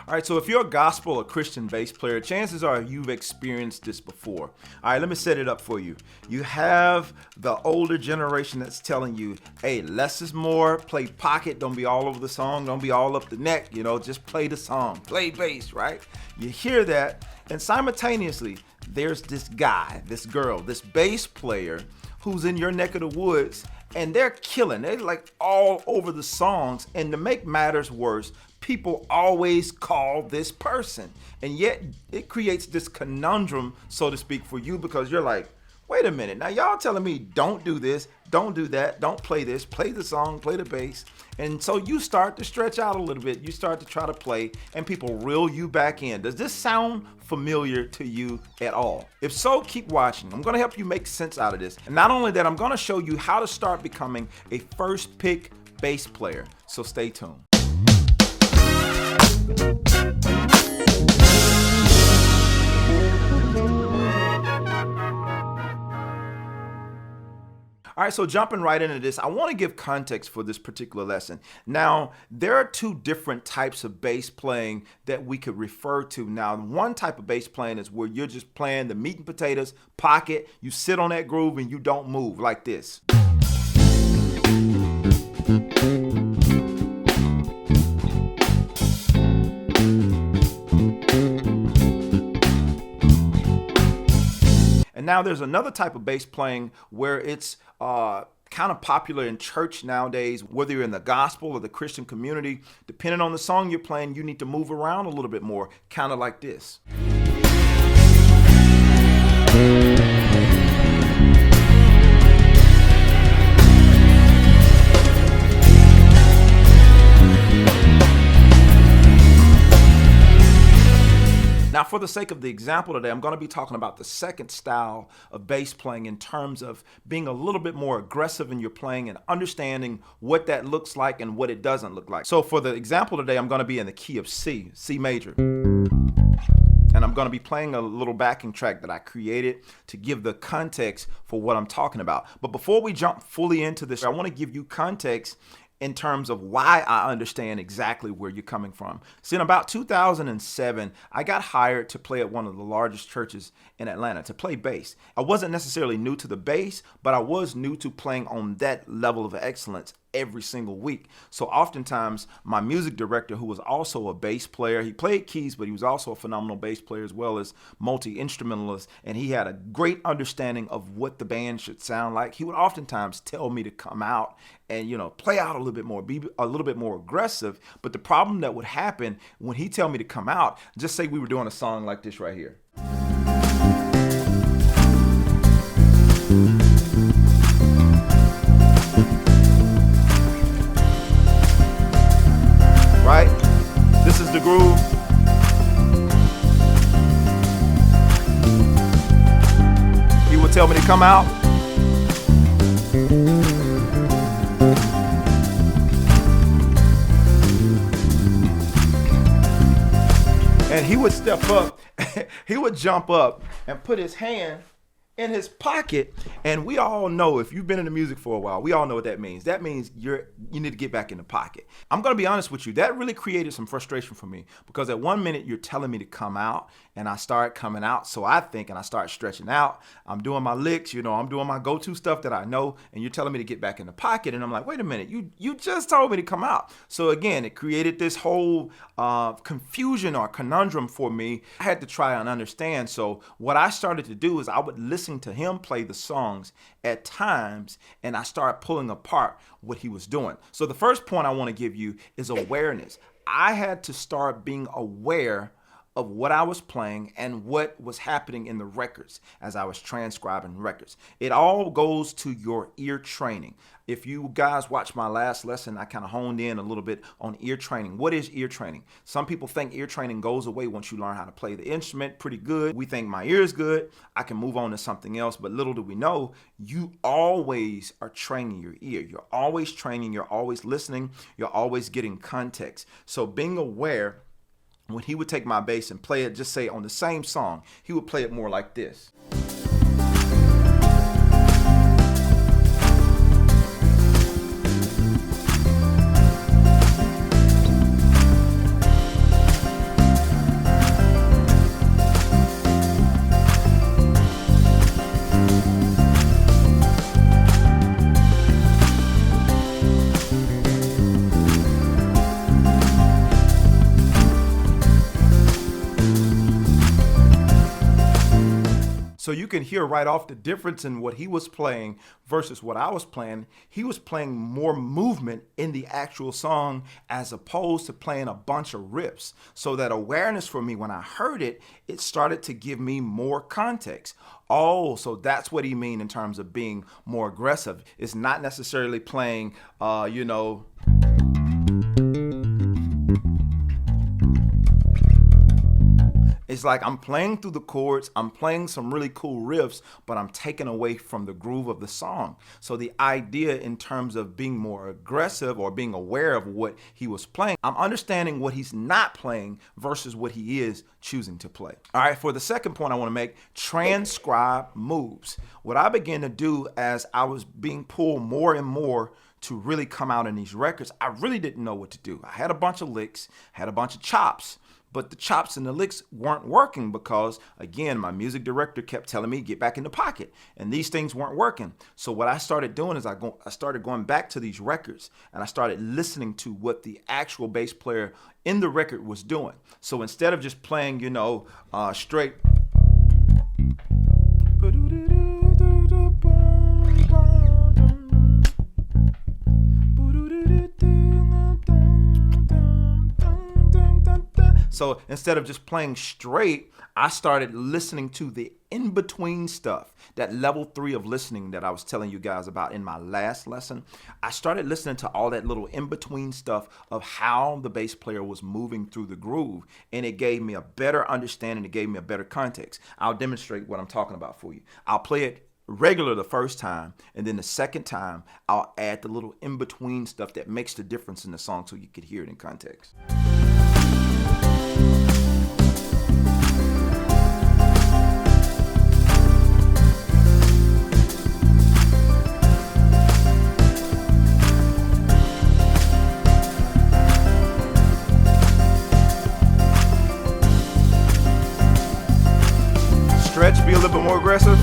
All right, so if you're a gospel or Christian bass player, chances are you've experienced this before. All right, let me set it up for you. You have the older generation that's telling you, hey, less is more, play pocket, don't be all over the song, don't be all up the neck, just play the song, play bass, right? You hear that, and simultaneously, there's this guy, this girl, this bass player who's in your neck of the woods, and they're killing. They're like all over the songs, and to make matters worse, people always call this person. And yet it creates this conundrum, so to speak, for you, because you're like, wait a minute, now y'all telling me don't do this, don't do that, don't play this, play the song, play the bass. And so you start to stretch out a little bit. You start to try to play, and people reel you back in. Does this sound familiar to you at all? If so, keep watching. I'm gonna help you make sense out of this. And not only that, I'm gonna show you how to start becoming a first pick bass player. So stay tuned. All right, so jumping right into this, I want to give context for this particular lesson. Now, there are two different types of bass playing that we could refer to. Now, one type of bass playing is where you're just playing the meat and potatoes, pocket, you sit on that groove and you don't move, like this. And now there's another type of bass playing where it's kind of popular in church nowadays, whether you're in the gospel or the Christian community. Depending on the song you're playing, you need to move around a little bit more, kind of like this. Now, for the sake of the example today, I'm going to be talking about the second style of bass playing in terms of being a little bit more aggressive in your playing and understanding what that looks like and what it doesn't look like. So for the example today, I'm going to be in the key of C major. And I'm going to be playing a little backing track that I created to give the context for what I'm talking about. But before we jump fully into this, I want to give you context in terms of why I understand exactly where you're coming from. See, in about 2007, I got hired to play at one of the largest churches in Atlanta to play bass. I wasn't necessarily new to the bass, but I was new to playing on that level of excellence every single week. So oftentimes my music director, who was also a bass player, he played keys, but he was also a phenomenal bass player as well as multi-instrumentalist, and he had a great understanding of what the band should sound like. He would oftentimes tell me to come out and play out a little bit more, be a little bit more aggressive. But the problem that would happen when he tell me to come out, just say we were doing a song like this right here. Right? This is the groove. He would tell me to come out. And he would step up, he would jump up and put his hand in his pocket. And we all know, if you've been in the music for a while, we all know what that means. That means you need to get back in the pocket. I'm going to be honest with you. That really created some frustration for me, because at one minute you're telling me to come out and I start coming out. So I think, and I start stretching out. I'm doing my licks, I'm doing my go-to stuff that I know. And you're telling me to get back in the pocket. And I'm like, wait a minute, you just told me to come out. So again, it created this whole confusion or conundrum for me. I had to try and understand. So what I started to do is I would listen to him play the songs at times, and I started pulling apart what he was doing. So the first point I want to give you is awareness. I had to start being aware of what I was playing and what was happening in the records as I was transcribing records. It all goes to your ear training. If you guys watched my last lesson, I kind of honed in a little bit on ear training. What is ear training? Some people think ear training goes away once you learn how to play the instrument pretty good. We think my ear is good, I can move on to something else, but little do we know, you always are training your ear. You're always training, you're always listening, you're always getting context. So being aware, when he would take my bass and play it, just say on the same song, he would play it more like this. So you can hear right off the difference in what he was playing versus what I was playing. He was playing more movement in the actual song as opposed to playing a bunch of riffs. So that awareness for me, when I heard it, it started to give me more context. Oh, so that's what he mean in terms of being more aggressive. It's not necessarily playing, it's like I'm playing through the chords, I'm playing some really cool riffs, but I'm taking away from the groove of the song. So the idea in terms of being more aggressive or being aware of what he was playing, I'm understanding what he's not playing versus what he is choosing to play. All right, for the second point I want to make, transcribe moves. What I began to do as I was being pulled more and more to really come out in these records, I really didn't know what to do. I had a bunch of licks, had a bunch of chops, but the chops and the licks weren't working because, again, my music director kept telling me, get back in the pocket. And these things weren't working. So what I started doing is I started going back to these records and I started listening to what the actual bass player in the record was doing. So instead of just playing, straight. So instead of just playing straight, I started listening to the in-between stuff, that level 3 of listening that I was telling you guys about in my last lesson. I started listening to all that little in-between stuff of how the bass player was moving through the groove, and it gave me a better understanding, it gave me a better context. I'll demonstrate what I'm talking about for you. I'll play it regular the first time, and then the second time, I'll add the little in-between stuff that makes the difference in the song so you could hear it in context. Stretch, be a little bit more aggressive.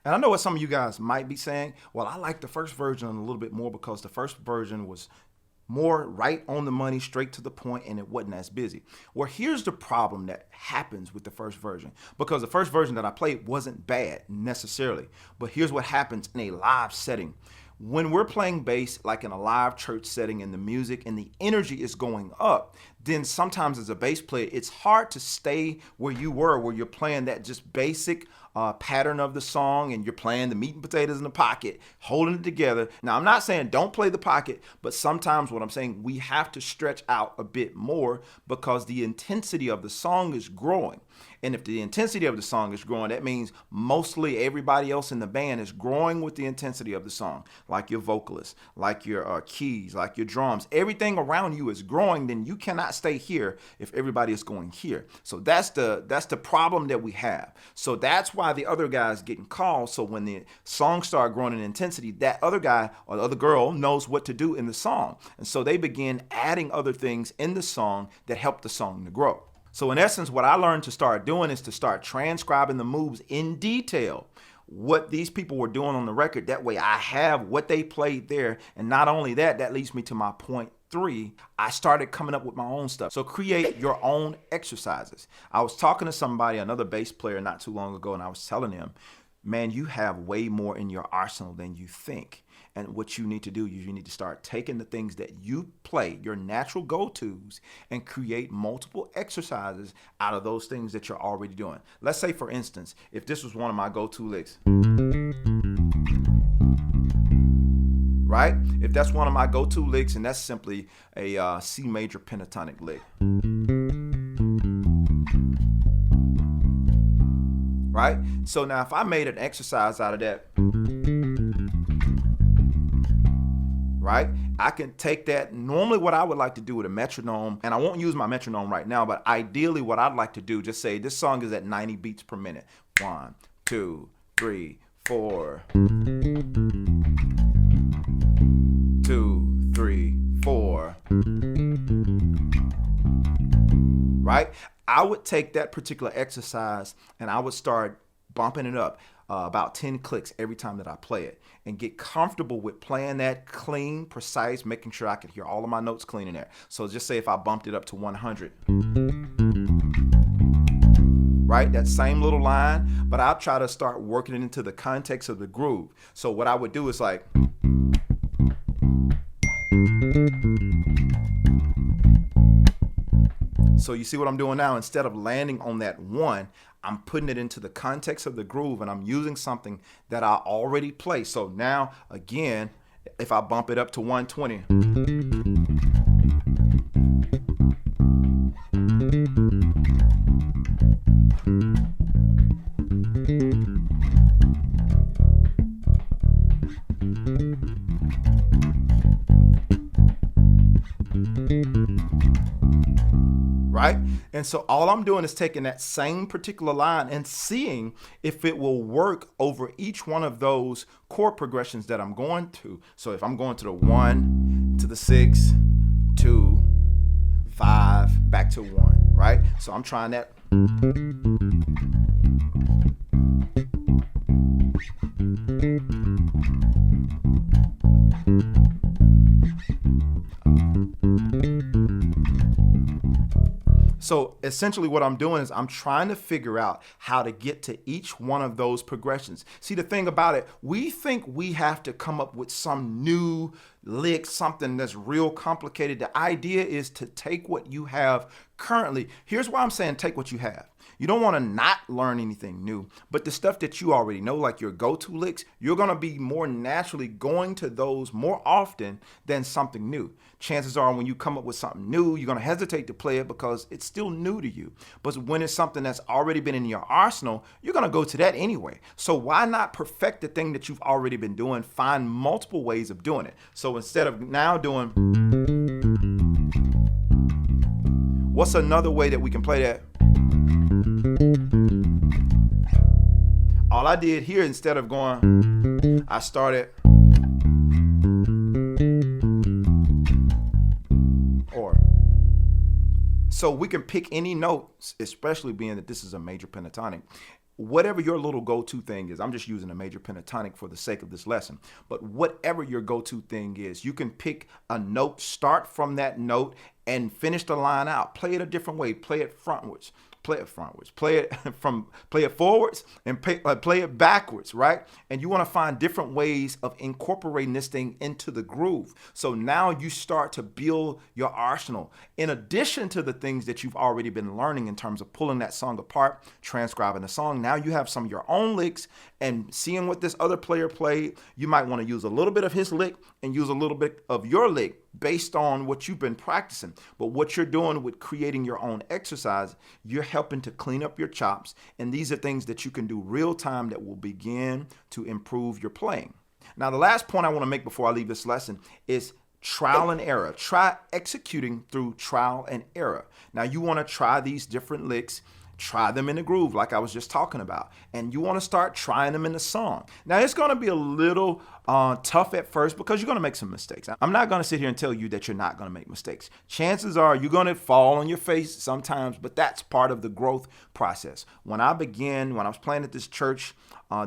And I know what some of you guys might be saying, well, I like the first version a little bit more because the first version was more right on the money, straight to the point, and it wasn't as busy. Well, here's the problem that happens with the first version, because the first version that I played wasn't bad necessarily, but here's what happens in a live setting. When we're playing bass, like in a live church setting, and the music and the energy is going up, then sometimes as a bass player, it's hard to stay where you were, where you're playing that just basic pattern of the song and you're playing the meat and potatoes in the pocket, holding it together. Now, I'm not saying don't play the pocket, but sometimes what I'm saying, we have to stretch out a bit more because the intensity of the song is growing. And if the intensity of the song is growing, that means mostly everybody else in the band is growing with the intensity of the song, like your vocalist, like your keys, like your drums. Everything around you is growing, then you cannot stay here if everybody is going here. So that's the problem that we have. So that's why the other guy is getting called. So when the song start growing in intensity, that other guy or the other girl knows what to do in the song. And so they begin adding other things in the song that help the song to grow. So in essence, what I learned to start doing is to start transcribing the moves in detail, what these people were doing on the record. That way I have what they played there. And not only that, that leads me to my point 3. I started coming up with my own stuff. So create your own exercises. I was talking to somebody, another bass player, not too long ago, and I was telling him, man, you have way more in your arsenal than you think. And what you need to do is you need to start taking the things that you play, your natural go-tos, and create multiple exercises out of those things that you're already doing. Let's say, for instance, if this was one of my go-to licks, right? If that's one of my go-to licks, and that's simply a C major pentatonic lick. Right? So now if I made an exercise out of that, right? I can take that. Normally what I would like to do with a metronome, and I won't use my metronome right now, but ideally what I'd like to do, just say this song is at 90 beats per minute. 1, 2, 3, 4. 2, 3, right? I would take that particular exercise and I would start bumping it up about 10 clicks every time that I play it, and get comfortable with playing that clean, precise, making sure I can hear all of my notes clean in there. So just say if I bumped it up to 100, right? That same little line, but I'll try to start working it into the context of the groove. So what I would do is like, so you see what I'm doing now? Instead of landing on that one, I'm putting it into the context of the groove, and I'm using something that I already play. So now, again, if I bump it up to 120, right? And so all I'm doing is taking that same particular line and seeing if it will work over each one of those chord progressions that I'm going to. So if I'm going to the 1, to the 6, 2, 5, back to 1, right? So I'm trying that. So essentially what I'm doing is I'm trying to figure out how to get to each one of those progressions. See, the thing about it, we think we have to come up with some new lick, something that's real complicated. The idea is to take what you have currently. Here's why I'm saying take what you have. You don't want to not learn anything new, but the stuff that you already know, like your go-to licks, you're going to be more naturally going to those more often than something new. Chances are when you come up with something new, you're going to hesitate to play it because it's still new to you. But when it's something that's already been in your arsenal, you're going to go to that anyway. So why not perfect the thing that you've already been doing? Find multiple ways of doing it. So instead of now doing, what's another way that we can play that? All I did here, instead of going, I started, or. So we can pick any notes, especially being that this is a major pentatonic. Whatever your little go-to thing is, I'm just using a major pentatonic for the sake of this lesson, but whatever your go-to thing is, you can pick a note, start from that note, and finish the line out. Play it a different way. Play it frontwards. Play it frontwards. Play it forwards, and play it backwards, right? And you want to find different ways of incorporating this thing into the groove. So now you start to build your arsenal. In addition to the things that you've already been learning in terms of pulling that song apart, transcribing the song, now you have some of your own licks and seeing what this other player played. You might want to use a little bit of his lick and use a little bit of your lick based on what you've been practicing. But what you're doing with creating your own exercise, you're helping to clean up your chops. And these are things that you can do real time that will begin to improve your playing. Now, the last point I want to make before I leave this lesson is trial and error. Try executing through trial and error. Now, you want to try these different licks. Try them in the groove like I was just talking about. And you want to start trying them in the song. Now, it's going to be a little tough at first because you're going to make some mistakes. I'm not going to sit here and tell you that you're not going to make mistakes. Chances are you're going to fall on your face sometimes, but that's part of the growth process. When I was playing at this church,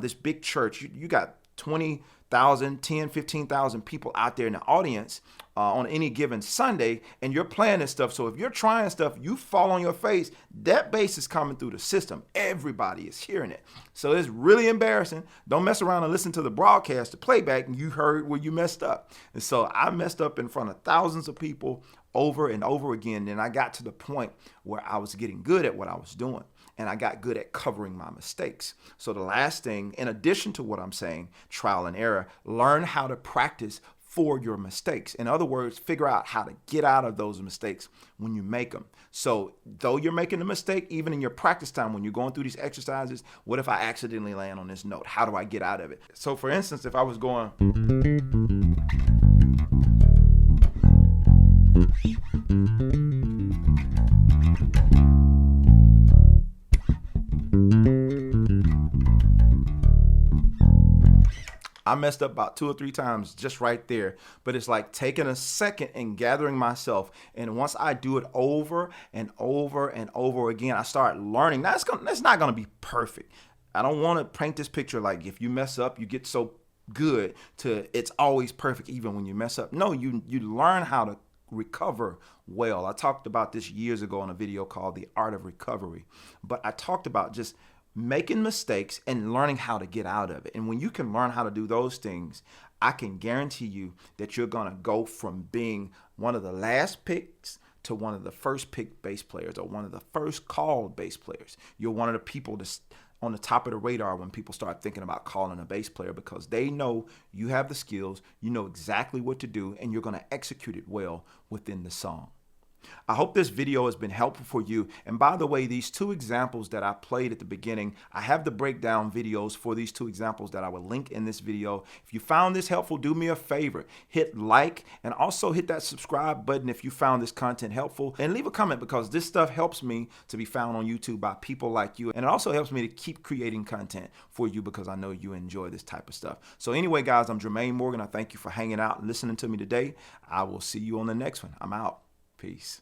this big church, you got 20,000, 10, 15,000 people out there in the audience on any given Sunday, and you're playing this stuff. So if you're trying stuff, you fall on your face, that bass is coming through the system. Everybody is hearing it. So it's really embarrassing. Don't mess around and listen to the broadcast, the playback, and you heard where you messed up. And so I messed up in front of thousands of people over and over again. And I got to the point where I was getting good at what I was doing. And I got good at covering my mistakes. So the last thing, in addition to what I'm saying, trial and error, learn how to practice for your mistakes. In other words, figure out how to get out of those mistakes when you make them. So though you're making a mistake, even in your practice time, when you're going through these exercises, what if I accidentally land on this note? How do I get out of it? So for instance, if I was going, I messed up about 2 or 3 times just right there. But it's like taking a second and gathering myself. And once I do it over and over and over again, I start learning. That's not going to be perfect. I don't want to paint this picture like if you mess up, you get so good to it's always perfect even when you mess up. No, you learn how to recover well. I talked about this years ago in a video called The Art of Recovery. But I talked about just making mistakes and learning how to get out of it. And when you can learn how to do those things, I can guarantee you that you're going to go from being one of the last picks to one of the first pick bass players or one of the first called bass players. You're one of the people that's on the top of the radar when people start thinking about calling a bass player because they know you have the skills, you know exactly what to do, and you're going to execute it well within the song. I hope this video has been helpful for you. And by the way, these 2 examples that I played at the beginning, I have the breakdown videos for these 2 examples that I will link in this video. If you found this helpful, do me a favor, hit like and also hit that subscribe button if you found this content helpful, and leave a comment because this stuff helps me to be found on YouTube by people like you. And it also helps me to keep creating content for you because I know you enjoy this type of stuff. So anyway, guys, I'm Jermaine Morgan. I thank you for hanging out and listening to me today. I will see you on the next one. I'm out. Peace.